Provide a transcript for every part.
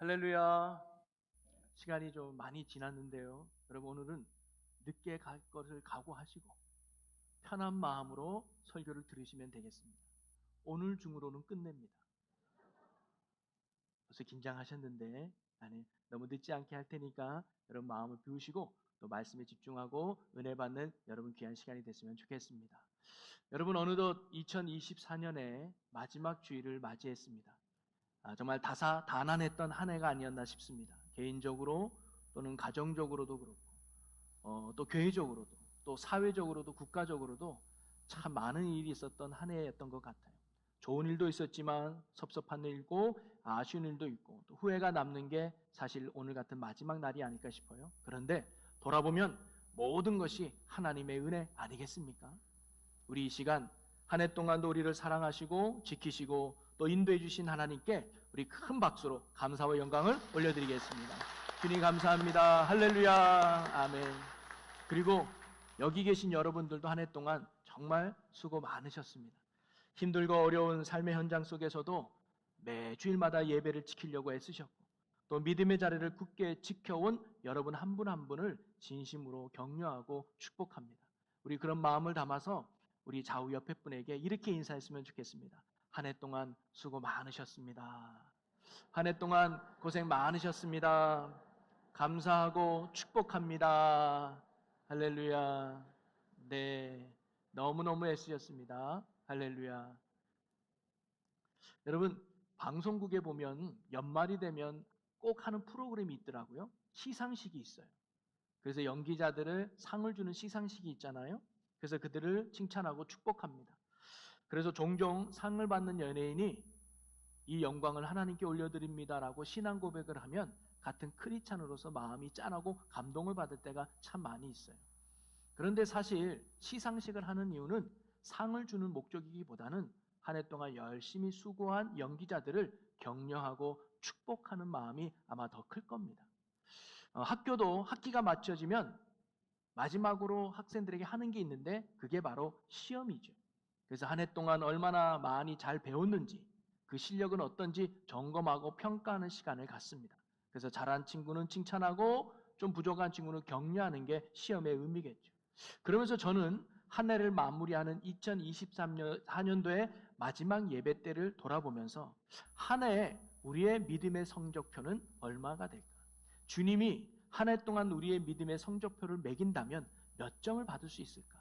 할렐루야. 시간이 좀 많이 지났는데요. 여러분 오늘은 늦게 갈 것을 각오하시고 편한 마음으로 설교를 들으시면 되겠습니다. 오늘 중으로는 끝냅니다. 벌써 긴장하셨는데 아니 너무 늦지 않게 할 테니까 여러분 마음을 비우시고 또 말씀에 집중하고 은혜 받는 여러분 귀한 시간이 됐으면 좋겠습니다. 여러분 어느덧 2024년의 마지막 주일을 맞이했습니다. 정말 다사다난했던 한 해가 아니었나 싶습니다. 개인적으로 또는 가정적으로도 그렇고 또 교회적으로도 또 사회적으로도 국가적으로도 참 많은 일이 있었던 한 해였던 것 같아요. 좋은 일도 있었지만 섭섭한 일고 아쉬운 일도 있고 또 후회가 남는 게 사실 오늘 같은 마지막 날이 아닐까 싶어요. 그런데 돌아보면 모든 것이 하나님의 은혜 아니겠습니까? 우리 이 시간 한 해 동안도 우리를 사랑하시고 지키시고 또 인도해 주신 하나님께 우리 큰 박수로 감사와 영광을 올려드리겠습니다. 주님 감사합니다. 할렐루야. 아멘. 그리고 여기 계신 여러분들도 한 해 동안 정말 수고 많으셨습니다. 힘들고 어려운 삶의 현장 속에서도 매 주일마다 예배를 지키려고 애쓰셨고 또 믿음의 자리를 굳게 지켜온 여러분 한 분 한 분을 진심으로 격려하고 축복합니다. 우리 그런 마음을 담아서 우리 좌우 옆에 분에게 이렇게 인사했으면 좋겠습니다. 한 해 동안 수고 많으셨습니다. 한 해 동안 고생 많으셨습니다. 감사하고 축복합니다. 할렐루야. 네. 너무너무 애쓰셨습니다. 할렐루야. 여러분, 방송국에 보면 연말이 되면 꼭 하는 프로그램이 있더라고요. 시상식이 있어요. 그래서 연기자들을 상을 주는 시상식이 있잖아요. 그래서 그들을 칭찬하고 축복합니다. 그래서 종종 상을 받는 연예인이 이 영광을 하나님께 올려드립니다라고 신앙 고백을 하면 같은 크리스찬으로서 마음이 짠하고 감동을 받을 때가 참 많이 있어요. 그런데 사실 시상식을 하는 이유는 상을 주는 목적이기보다는 한 해 동안 열심히 수고한 연기자들을 격려하고 축복하는 마음이 아마 더 클 겁니다. 학교도 학기가 맞춰지면 마지막으로 학생들에게 하는 게 있는데 그게 바로 시험이죠. 그래서 한 해 동안 얼마나 많이 잘 배웠는지 그 실력은 어떤지 점검하고 평가하는 시간을 갖습니다. 그래서 잘한 친구는 칭찬하고 좀 부족한 친구는 격려하는 게 시험의 의미겠죠. 그러면서 저는 한 해를 마무리하는 2023년도의 마지막 예배 때를 돌아보면서 한 해 우리의 믿음의 성적표는 얼마가 될까? 주님이 한 해 동안 우리의 믿음의 성적표를 매긴다면 몇 점을 받을 수 있을까?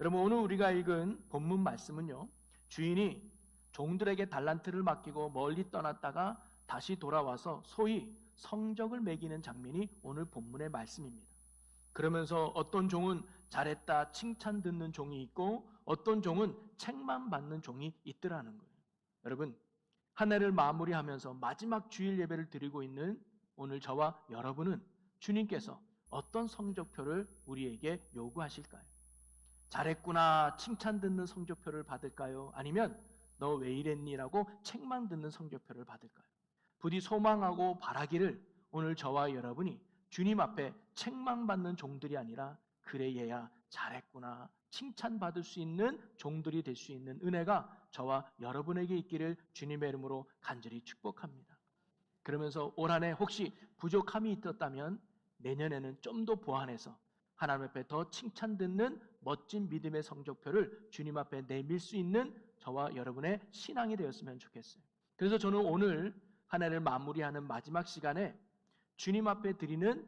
여러분 오늘 우리가 읽은 본문 말씀은요. 주인이 종들에게 달란트를 맡기고 멀리 떠났다가 다시 돌아와서 소위 성적을 매기는 장면이 오늘 본문의 말씀입니다. 그러면서 어떤 종은 잘했다 칭찬 듣는 종이 있고 어떤 종은 책만 받는 종이 있더라는 거예요. 여러분 한 해를 마무리하면서 마지막 주일 예배를 드리고 있는 오늘 저와 여러분은 주님께서 어떤 성적표를 우리에게 요구하실까요? 잘했구나 칭찬 듣는 성적표를 받을까요? 아니면 너 왜 이랬니라고 책만 듣는 성적표를 받을까요? 부디 소망하고 바라기를 오늘 저와 여러분이 주님 앞에 책망받는 종들이 아니라 그래 얘야 잘했구나 칭찬받을 수 있는 종들이 될 수 있는 은혜가 저와 여러분에게 있기를 주님의 이름으로 간절히 축복합니다. 그러면서 올 한 해 혹시 부족함이 있었다면 내년에는 좀 더 보완해서 하나님 앞에 더 칭찬 듣는 멋진 믿음의 성적표를 주님 앞에 내밀 수 있는 저와 여러분의 신앙이 되었으면 좋겠어요. 그래서 저는 오늘 한 해를 마무리하는 마지막 시간에 주님 앞에 드리는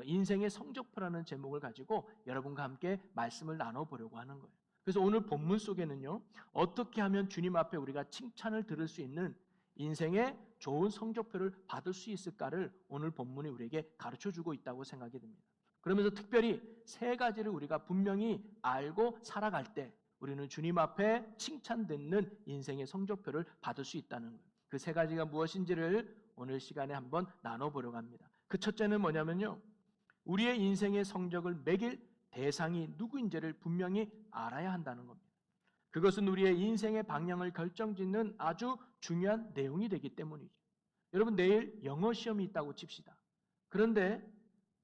인생의 성적표라는 제목을 가지고 여러분과 함께 말씀을 나눠보려고 하는 거예요. 그래서 오늘 본문 속에는요. 어떻게 하면 주님 앞에 우리가 칭찬을 들을 수 있는 인생의 좋은 성적표를 받을 수 있을까를 오늘 본문이 우리에게 가르쳐주고 있다고 생각이 듭니다. 그러면서 특별히 세 가지를 우리가 분명히 알고 살아갈 때 우리는 주님 앞에 칭찬 듣는 인생의 성적표를 받을 수 있다는 거예요. 그 세 가지가 무엇인지를 오늘 시간에 한번 나눠보려고 합니다. 그 첫째는 뭐냐면요. 우리의 인생의 성적을 매길 대상이 누구인지를 분명히 알아야 한다는 겁니다. 그것은 우리의 인생의 방향을 결정짓는 아주 중요한 내용이 되기 때문이죠. 여러분 내일 영어 시험이 있다고 칩시다. 그런데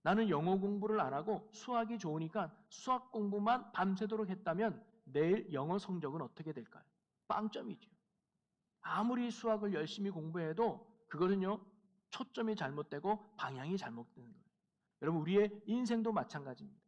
나는 영어 공부를 안 하고 수학이 좋으니까 수학 공부만 밤새도록 했다면 내일 영어 성적은 어떻게 될까요? 빵점이죠. 아무리 수학을 열심히 공부해도 그거는요 초점이 잘못되고 방향이 잘못되는 거예요. 여러분, 우리의 인생도 마찬가지입니다.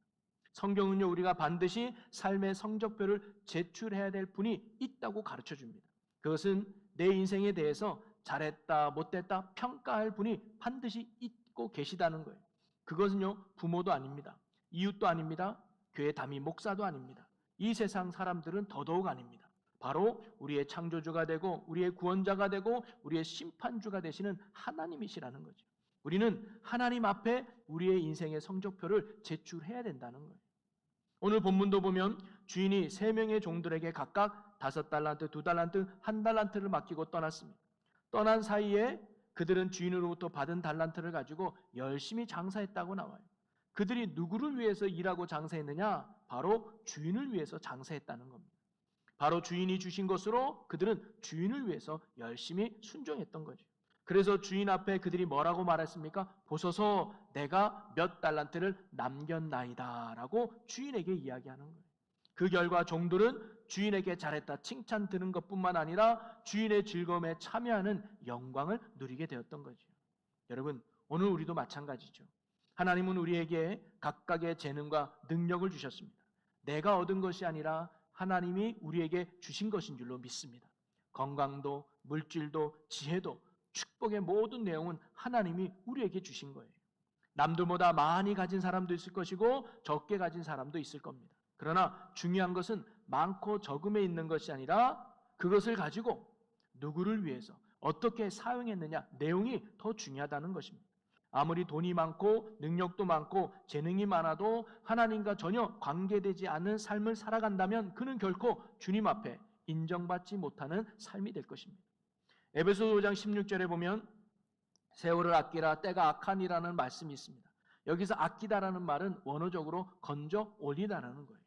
성경은요, 우리가 반드시 삶의 성적표를 제출해야 될 분이 있다고 가르쳐 줍니다. 그것은 내 인생에 대해서 잘했다, 못했다 평가할 분이 반드시 있고 계시다는 거예요. 그것은요, 부모도 아닙니다. 이웃도 아닙니다. 교회 담임 목사도 아닙니다. 이 세상 사람들은 더더욱 아닙니다. 바로 우리의 창조주가 되고 우리의 구원자가 되고 우리의 심판주가 되시는 하나님이시라는 거죠. 우리는 하나님 앞에 우리의 인생의 성적표를 제출해야 된다는 거예요. 오늘 본문도 보면 주인이 3명의 종들에게 각각 5달란트, 2달란트, 1달란트를 맡기고 떠났습니다. 떠난 사이에 그들은 주인으로부터 받은 달란트를 가지고 열심히 장사했다고 나와요. 그들이 누구를 위해서 일하고 장사했느냐? 바로 주인을 위해서 장사했다는 겁니다. 바로 주인이 주신 것으로 그들은 주인을 위해서 열심히 순종했던 거죠. 그래서 주인 앞에 그들이 뭐라고 말했습니까? 보소서 내가 몇 달란트를 남겼나이다 라고 주인에게 이야기하는 거예요. 그 결과 종들은 주인에게 잘했다 칭찬 드는 것뿐만 아니라 주인의 즐거움에 참여하는 영광을 누리게 되었던 거죠. 여러분, 오늘 우리도 마찬가지죠. 하나님은 우리에게 각각의 재능과 능력을 주셨습니다. 내가 얻은 것이 아니라 하나님이 우리에게 주신 것인 줄로 믿습니다. 건강도, 물질도, 지혜도, 축복의 모든 내용은 하나님이 우리에게 주신 거예요. 남들보다 많이 가진 사람도 있을 것이고 적게 가진 사람도 있을 겁니다. 그러나 중요한 것은 많고 적음에 있는 것이 아니라 그것을 가지고 누구를 위해서 어떻게 사용했느냐, 내용이 더 중요하다는 것입니다. 아무리 돈이 많고 능력도 많고 재능이 많아도 하나님과 전혀 관계되지 않는 삶을 살아간다면 그는 결코 주님 앞에 인정받지 못하는 삶이 될 것입니다. 에베소서 5장 16절에 보면 세월을 아끼라 때가 악하니라는 말씀이 있습니다. 여기서 아끼다라는 말은 원어적으로 건져 올리다라는 거예요.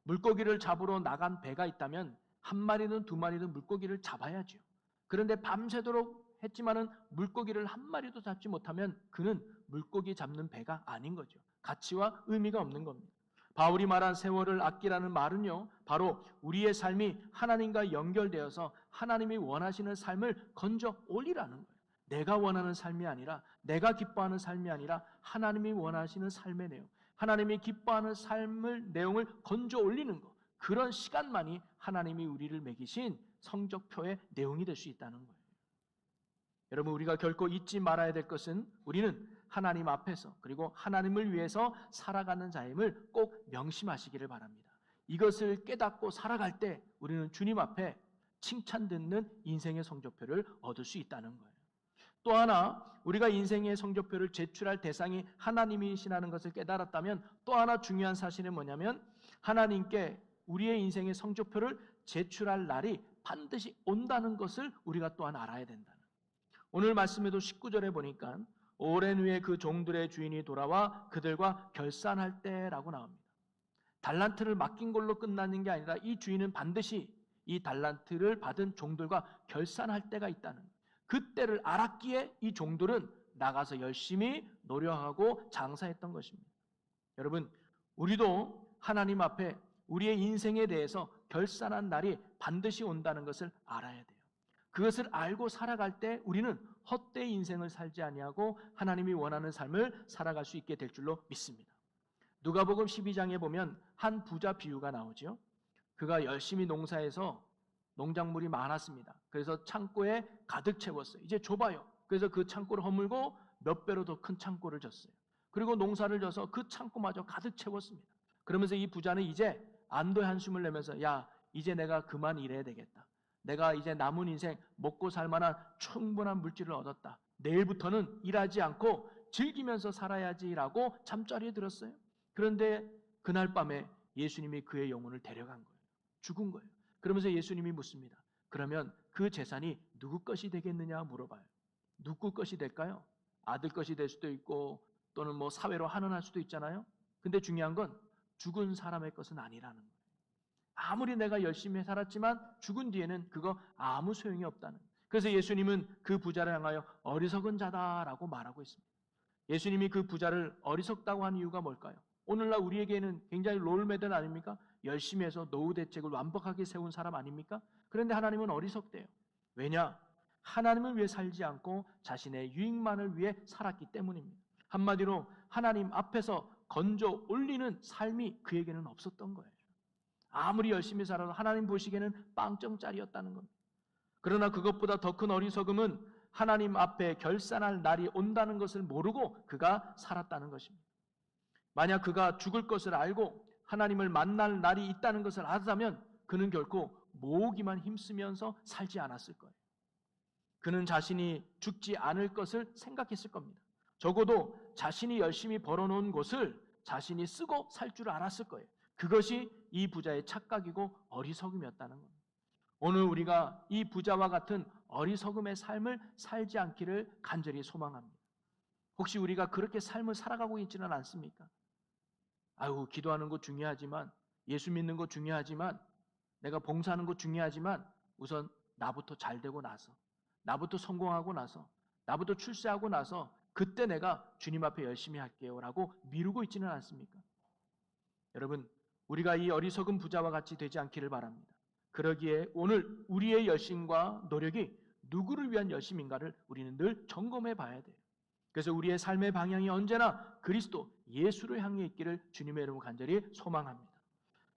물고기를 잡으러 나간 배가 있다면 한 마리든 두 마리든 물고기를 잡아야죠. 그런데 밤새도록 했지만은 물고기를 한 마리도 잡지 못하면 그는 물고기 잡는 배가 아닌 거죠. 가치와 의미가 없는 겁니다. 바울이 말한 세월을 아끼라는 말은요, 바로 우리의 삶이 하나님과 연결되어서 하나님이 원하시는 삶을 건져 올리라는 거예요. 내가 원하는 삶이 아니라, 내가 기뻐하는 삶이 아니라 하나님이 원하시는 삶의 내용, 하나님이 기뻐하는 삶을 내용을 건져 올리는 것, 그런 시간만이 하나님이 우리를 매기신 성적표의 내용이 될 수 있다는 거예요. 여러분, 우리가 결코 잊지 말아야 될 것은 우리는 하나님 앞에서 그리고 하나님을 위해서 살아가는 자임을 꼭 명심하시기를 바랍니다. 이것을 깨닫고 살아갈 때 우리는 주님 앞에 칭찬 듣는 인생의 성적표를 얻을 수 있다는 거예요. 또 하나, 우리가 인생의 성적표를 제출할 대상이 하나님이시라는 것을 깨달았다면 또 하나 중요한 사실은 뭐냐면 하나님께 우리의 인생의 성적표를 제출할 날이 반드시 온다는 것을 우리가 또한 알아야 된다는 거예요. 오늘 말씀에도 19절에 보니까 오랜 후에 그 종들의 주인이 돌아와 그들과 결산할 때라고 나옵니다. 달란트를 맡긴 걸로 끝나는 게 아니라 이 주인은 반드시 이 달란트를 받은 종들과 결산할 때가 있다는 거예요. 그때를 알았기에 이 종들은 나가서 열심히 노력하고 장사했던 것입니다. 여러분, 우리도 하나님 앞에 우리의 인생에 대해서 결산한 날이 반드시 온다는 것을 알아야 돼요. 그것을 알고 살아갈 때 우리는 헛되이 인생을 살지 아니하고 하나님이 원하는 삶을 살아갈 수 있게 될 줄로 믿습니다. 누가복음 12장에 보면 한 부자 비유가 나오죠. 그가 열심히 농사해서 농작물이 많았습니다. 그래서 창고에 가득 채웠어요. 이제 좁아요. 그래서 그 창고를 허물고 몇 배로 더 큰 창고를 졌어요. 그리고 농사를 져서 그 창고마저 가득 채웠습니다. 그러면서 이 부자는 이제 안도의 한숨을 내면서 야, 이제 내가 그만 일해야 되겠다. 내가 이제 남은 인생 먹고 살 만한 충분한 물질을 얻었다. 내일부터는 일하지 않고 즐기면서 살아야지라고 잠자리에 들었어요. 그런데 그날 밤에 예수님이 그의 영혼을 데려간 거예요. 죽은 거예요. 그러면서 예수님이 묻습니다. 그러면 그 재산이 누구 것이 되겠느냐 물어봐요. 누구 것이 될까요? 아들 것이 될 수도 있고 또는 뭐 사회로 환원할 수도 있잖아요. 근데 중요한 건 죽은 사람의 것은 아니라는 거예요. 아무리 내가 열심히 살았지만 죽은 뒤에는 그거 아무 소용이 없다는 거예요. 그래서 예수님은 그 부자를 향하여 어리석은 자다라고 말하고 있습니다. 예수님이 그 부자를 어리석다고 한 이유가 뭘까요? 오늘날 우리에게는 굉장히 롤모델 아닙니까? 열심히 해서 노후 대책을 완벽하게 세운 사람 아닙니까? 그런데 하나님은 어리석대요. 왜냐? 하나님을 위해 살지 않고 자신의 유익만을 위해 살았기 때문입니다. 한마디로 하나님 앞에서 건져 올리는 삶이 그에게는 없었던 거예요. 아무리 열심히 살아도 하나님 보시기에는 빵점짜리였다는 겁니다. 그러나 그것보다 더 큰 어리석음은 하나님 앞에 결산할 날이 온다는 것을 모르고 그가 살았다는 것입니다. 만약 그가 죽을 것을 알고 하나님을 만날 날이 있다는 것을 알았다면 그는 결코 모으기만 힘쓰면서 살지 않았을 거예요. 그는 자신이 죽지 않을 것을 생각했을 겁니다. 적어도 자신이 열심히 벌어놓은 것을 자신이 쓰고 살 줄 알았을 거예요. 그것이 이 부자의 착각이고 어리석음이었다는 겁니다. 오늘 우리가 이 부자와 같은 어리석음의 삶을 살지 않기를 간절히 소망합니다. 혹시 우리가 그렇게 삶을 살아가고 있지는 않습니까? 아유, 기도하는 거 중요하지만, 예수 믿는 거 중요하지만, 내가 봉사하는 거 중요하지만 우선 나부터 잘 되고 나서, 나부터 성공하고 나서, 나부터 출세하고 나서 그때 내가 주님 앞에 열심히 할게요 라고 미루고 있지는 않습니까? 여러분, 우리가 이 어리석은 부자와 같이 되지 않기를 바랍니다. 그러기에 오늘 우리의 열심과 노력이 누구를 위한 열심인가를 우리는 늘 점검해 봐야 돼요. 그래서 우리의 삶의 방향이 언제나 그리스도 예수를 향해 있기를 주님의 이름으로 간절히 소망합니다.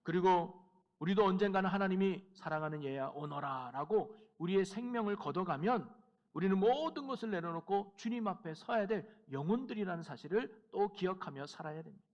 그리고 우리도 언젠가는 하나님이 사랑하는 얘야 오너라 라고 우리의 생명을 걷어가면 우리는 모든 것을 내려놓고 주님 앞에 서야 될 영혼들이라는 사실을 또 기억하며 살아야 됩니다.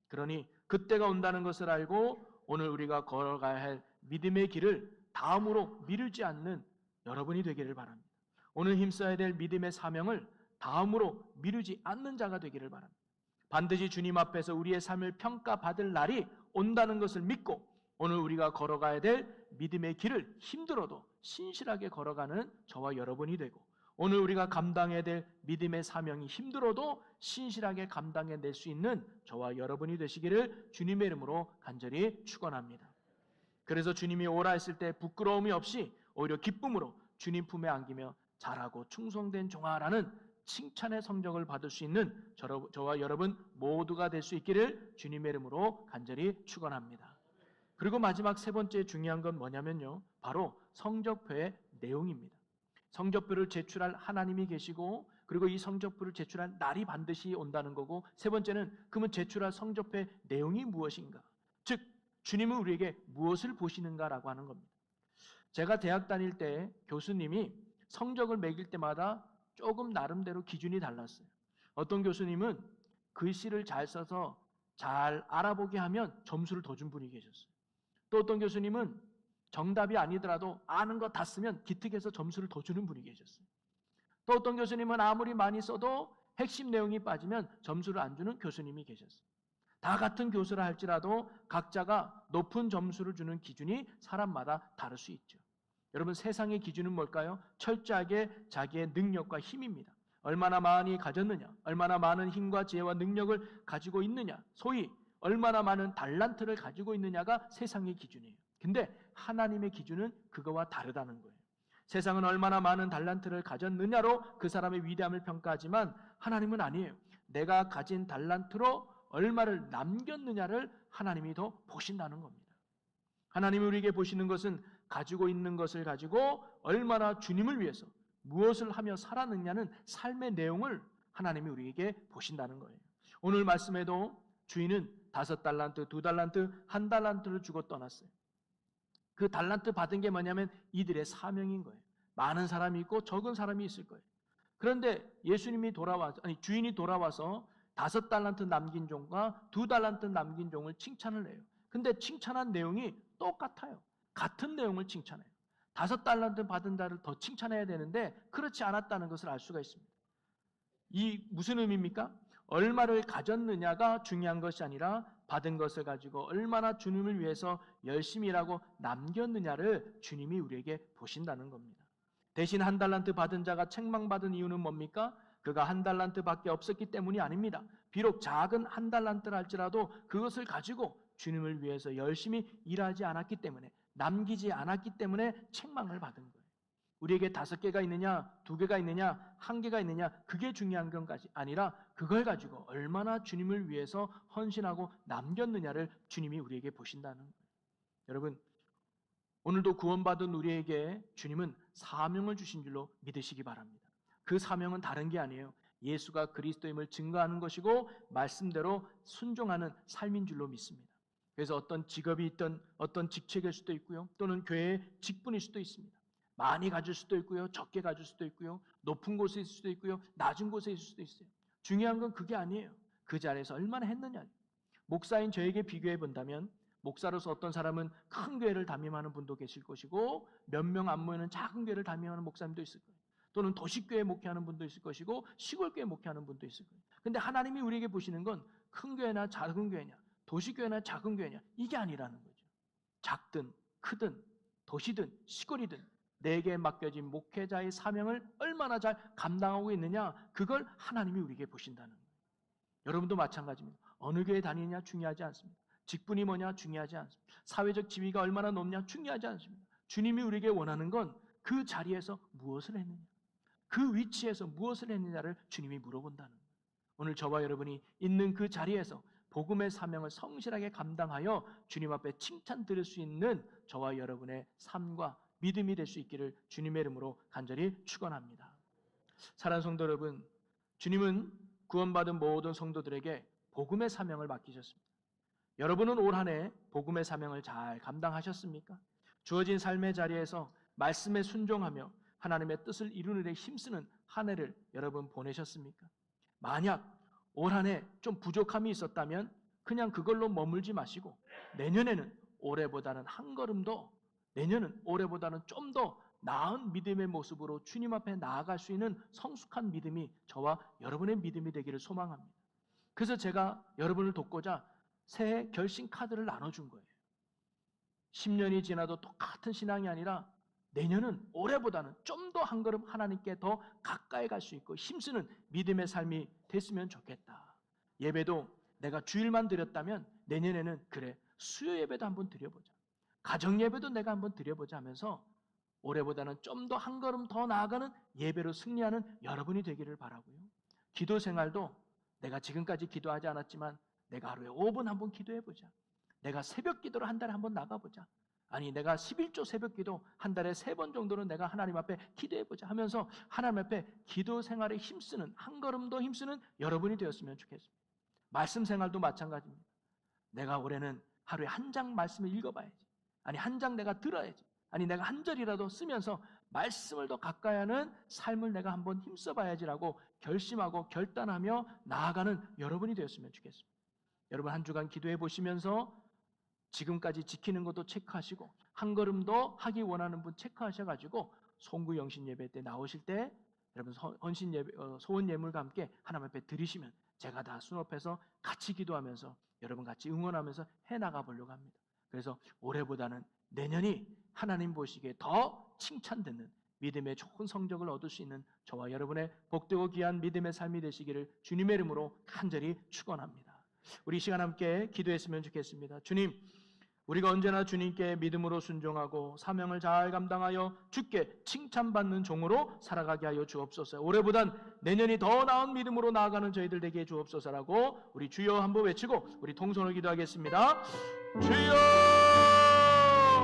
그러니 그때가 온다는 것을 알고 오늘 우리가 걸어가야 할 믿음의 길을 다음으로 미루지 않는 여러분이 되기를 바랍니다. 오늘 힘써야 될 믿음의 사명을 다음으로 미루지 않는 자가 되기를 바랍니다. 반드시 주님 앞에서 우리의 삶을 평가받을 날이 온다는 것을 믿고 오늘 우리가 걸어가야 될 믿음의 길을 힘들어도 신실하게 걸어가는 저와 여러분이 되고 오늘 우리가 감당해야 될 믿음의 사명이 힘들어도 신실하게 감당해낼 수 있는 저와 여러분이 되시기를 주님의 이름으로 간절히 축원합니다. 그래서 주님이 오라 했을 때 부끄러움이 없이 오히려 기쁨으로 주님 품에 안기며 잘하고 충성된 종아라는 칭찬의 성적을 받을 수 있는 저와 여러분 모두가 될 수 있기를 주님의 이름으로 간절히 축원합니다. 그리고 마지막 세 번째 중요한 건 뭐냐면요, 바로 성적표의 내용입니다. 성적표를 제출할 하나님이 계시고 그리고 이 성적표를 제출할 날이 반드시 온다는 거고, 세 번째는 그러면 제출할 성적표의 내용이 무엇인가, 즉 주님은 우리에게 무엇을 보시는가라고 하는 겁니다. 제가 대학 다닐 때 교수님이 성적을 매길 때마다 조금 나름대로 기준이 달랐어요. 어떤 교수님은 글씨를 잘 써서 잘 알아보게 하면 점수를 더 준 분이 계셨어요. 또 어떤 교수님은 정답이 아니더라도 아는 거 다 쓰면 기특해서 점수를 더 주는 분이 계셨어요. 또 어떤 교수님은 아무리 많이 써도 핵심 내용이 빠지면 점수를 안 주는 교수님이 계셨어요. 다 같은 교수라 할지라도 각자가 높은 점수를 주는 기준이 사람마다 다를 수 있죠. 여러분, 세상의 기준은 뭘까요? 철저하게 자기의 능력과 힘입니다. 얼마나 많이 가졌느냐, 얼마나 많은 힘과 지혜와 능력을 가지고 있느냐, 소위 얼마나 많은 달란트를 가지고 있느냐가 세상의 기준이에요. 근데 하나님의 기준은 그거와 다르다는 거예요. 세상은 얼마나 많은 달란트를 가졌느냐로 그 사람의 위대함을 평가하지만 하나님은 아니에요. 내가 가진 달란트로 얼마를 남겼느냐를 하나님이 더 보신다는 겁니다. 하나님이 우리에게 보시는 것은 가지고 있는 것을 가지고 얼마나 주님을 위해서 무엇을 하며 살았느냐는 삶의 내용을 하나님이 우리에게 보신다는 거예요. 오늘 말씀에도 주인은 5달란트, 2달란트, 1달란트를 주고 떠났어요. 그 달란트 받은 게 뭐냐면 이들의 사명인 거예요. 많은 사람이 있고 적은 사람이 있을 거예요. 그런데 주인이 돌아와서 5달란트 남긴 종과 2달란트 남긴 종을 칭찬을 해요. 근데 칭찬한 내용이 똑같아요. 같은 내용을 칭찬해요. 5달란트 받은 자를 더 칭찬해야 되는데 그렇지 않았다는 것을 알 수가 있습니다. 이 무슨 의미입니까? 얼마를 가졌느냐가 중요한 것이 아니라 받은 것을 가지고 얼마나 주님을 위해서 열심히 일하고 남겼느냐를 주님이 우리에게 보신다는 겁니다. 대신 1달란트 받은 자가 책망받은 이유는 뭡니까? 그가 1달란트밖에 없었기 때문이 아닙니다. 비록 작은 1달란트를 할지라도 그것을 가지고 주님을 위해서 열심히 일하지 않았기 때문에, 남기지 않았기 때문에 책망을 받은 거예요. 우리에게 5개가 있느냐, 2개가 있느냐, 1개가 있느냐, 그게 중요한 것까지 아니라 그걸 가지고 얼마나 주님을 위해서 헌신하고 남겼느냐를 주님이 우리에게 보신다는 거예요. 여러분, 오늘도 구원받은 우리에게 주님은 사명을 주신 줄로 믿으시기 바랍니다. 그 사명은 다른 게 아니에요. 예수가 그리스도임을 증거하는 것이고 말씀대로 순종하는 삶인 줄로 믿습니다. 그래서 어떤 직업이 있든 어떤 직책일 수도 있고요. 또는 교회의 직분일 수도 있습니다. 많이 가질 수도 있고요. 적게 가질 수도 있고요. 높은 곳에 있을 수도 있고요. 낮은 곳에 있을 수도 있어요. 중요한 건 그게 아니에요. 그 자리에서 얼마나 했느냐. 목사인 저에게 비교해 본다면 목사로서 어떤 사람은 큰 교회를 담임하는 분도 계실 것이고 몇 명 안 모이는 작은 교회를 담임하는 목사님도 있을 거예요. 또는 도시교회 목회하는 분도 있을 것이고 시골교회 목회하는 분도 있을 거예요. 근데 하나님이 우리에게 보시는 건 큰 교회나 작은 교회냐, 도시교회나 작은 교회냐 이게 아니라는 거죠. 작든 크든 도시든 시골이든 내게 맡겨진 목회자의 사명을 얼마나 잘 감당하고 있느냐 그걸 하나님이 우리에게 보신다는 거예요. 여러분도 마찬가지입니다. 어느 교회 다니느냐 중요하지 않습니다. 직분이 뭐냐 중요하지 않습니다. 사회적 지위가 얼마나 높냐 중요하지 않습니다. 주님이 우리에게 원하는 건 그 자리에서 무엇을 했느냐, 그 위치에서 무엇을 했느냐를 주님이 물어본다는 거예요. 오늘 저와 여러분이 있는 그 자리에서 복음의 사명을 성실하게 감당하여 주님 앞에 칭찬 들을 수 있는 저와 여러분의 삶과 믿음이 될 수 있기를 주님의 이름으로 간절히 축원합니다. 사랑하는 성도 여러분, 주님은 구원받은 모든 성도들에게 복음의 사명을 맡기셨습니다. 여러분은 올 한 해 복음의 사명을 잘 감당하셨습니까? 주어진 삶의 자리에서 말씀에 순종하며 하나님의 뜻을 이루는 데 힘쓰는 한 해를 여러분 보내셨습니까? 만약 올 한 해 좀 부족함이 있었다면 그냥 그걸로 머물지 마시고 내년에는 올해보다는 한 걸음 더, 내년은 올해보다는 좀 더 나은 믿음의 모습으로 주님 앞에 나아갈 수 있는 성숙한 믿음이 저와 여러분의 믿음이 되기를 소망합니다. 그래서 제가 여러분을 돕고자 새해 결심 카드를 나눠준 거예요. 10년이 지나도 똑같은 신앙이 아니라 내년은 올해보다는 좀 더 한 걸음 하나님께 더 가까이 갈 수 있고 힘쓰는 믿음의 삶이 됐으면 좋겠다. 예배도 내가 주일만 드렸다면 내년에는 그래 수요 예배도 한번 드려보자. 가정 예배도 내가 한번 드려보자 하면서 올해보다는 좀 더 한 걸음 더 나아가는 예배로 승리하는 여러분이 되기를 바라고요. 기도 생활도 내가 지금까지 기도하지 않았지만 내가 하루에 5분 한번 기도해보자. 내가 새벽 기도를 한 달에 한번 나가보자. 아니 내가 11조 새벽 기도 한 달에 3번 정도는 내가 하나님 앞에 기도해보자 하면서 하나님 앞에 기도 생활에 힘쓰는 한 걸음 더 힘쓰는 여러분이 되었으면 좋겠습니다. 말씀 생활도 마찬가지입니다. 내가 올해는 하루에 한 장 말씀을 읽어봐야지. 아니 한 장 내가 들어야지. 아니 내가 한 절이라도 쓰면서 말씀을 더 가까이 하는 삶을 내가 한번 힘써봐야지라고 결심하고 결단하며 나아가는 여러분이 되었으면 좋겠습니다. 여러분 한 주간 기도해 보시면서 지금까지 지키는 것도 체크하시고 한 걸음 더 하기 원하는 분 체크하셔가지고 송구 영신 예배 때 나오실 때 여러분 헌신 예배, 소원 예물과 함께 하나님 앞에 드리시면 제가 다 순업해서 같이 기도하면서 여러분 같이 응원하면서 해나가 보려고 합니다. 그래서 올해보다는 내년이 하나님 보시기에 더 칭찬되는 믿음의 좋은 성적을 얻을 수 있는 저와 여러분의 복되고 귀한 믿음의 삶이 되시기를 주님의 이름으로 간절히 축원합니다. 우리 시간 함께 기도했으면 좋겠습니다. 주님, 우리가 언제나 주님께 믿음으로 순종하고 사명을 잘 감당하여 주께 칭찬받는 종으로 살아가게 하여 주옵소서. 올해보단 내년이 더 나은 믿음으로 나아가는 저희들 되게 해 주옵소서라고 우리 주여 한번 외치고 우리 통성으로 기도하겠습니다. 주여!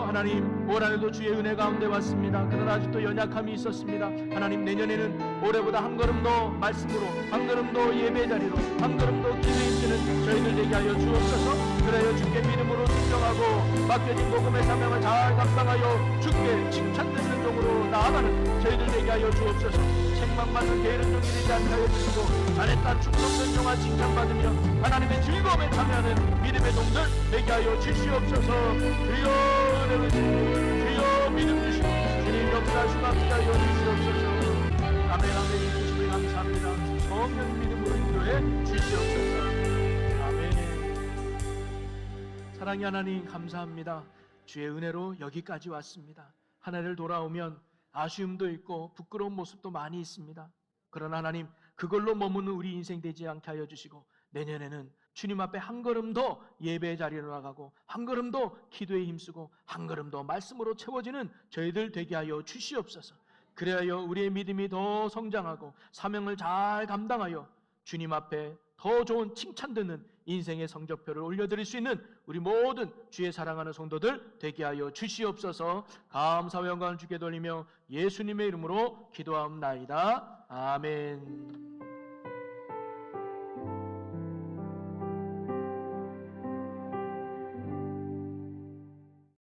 하나님, 올 한해도 주의 은혜 가운데 왔습니다. 그러나 아직도 연약함이 있었습니다. 하나님, 내년에는 올해보다 한 걸음 더 말씀으로, 한 걸음 더 예배 자리로, 한 걸음 더 기도에 있는 저희들 되게 하여 주옵소서. 그래야 주께 믿음으로 순종하고 맡겨진 복음의 사명을 잘 감당하여 주께 칭찬되는 종으로 나아가는 저희들 되게 하여 주옵소서. 책망받는 게으른 종이 되지 않게 하여 주시고 잘했다 충성된 종아 칭찬받으며 하나님의 즐거움에 참여하는 믿음의 종들 되게 하여 주시옵소서. 주여 은혜를 주여 믿음 주시고 주님 역사하시고 함께 하여 주시옵소서. 아멘 아멘 주시면 감사합니다. 성령 믿음으로 인도해 주시옵소서. 사랑의 하나님 감사합니다. 주의 은혜로 여기까지 왔습니다. 한 해를 돌아오면 아쉬움도 있고 부끄러운 모습도 많이 있습니다. 그러나 하나님 그걸로 머무는 우리 인생 되지 않게 하여 주시고 내년에는 주님 앞에 한 걸음 더 예배의 자리로 나가고 한 걸음 더 기도에 힘쓰고 한 걸음 더 말씀으로 채워지는 저희들 되게 하여 주시옵소서. 그래야 우리의 믿음이 더 성장하고 사명을 잘 감당하여 주님 앞에 더 좋은 칭찬 듣는 인생의 성적표를 올려드릴 수 있는 우리 모든 주의 사랑하는 성도들 되게 하여 주시옵소서. 감사와 영광을 주께 돌리며 예수님의 이름으로 기도하옵나이다. 아멘.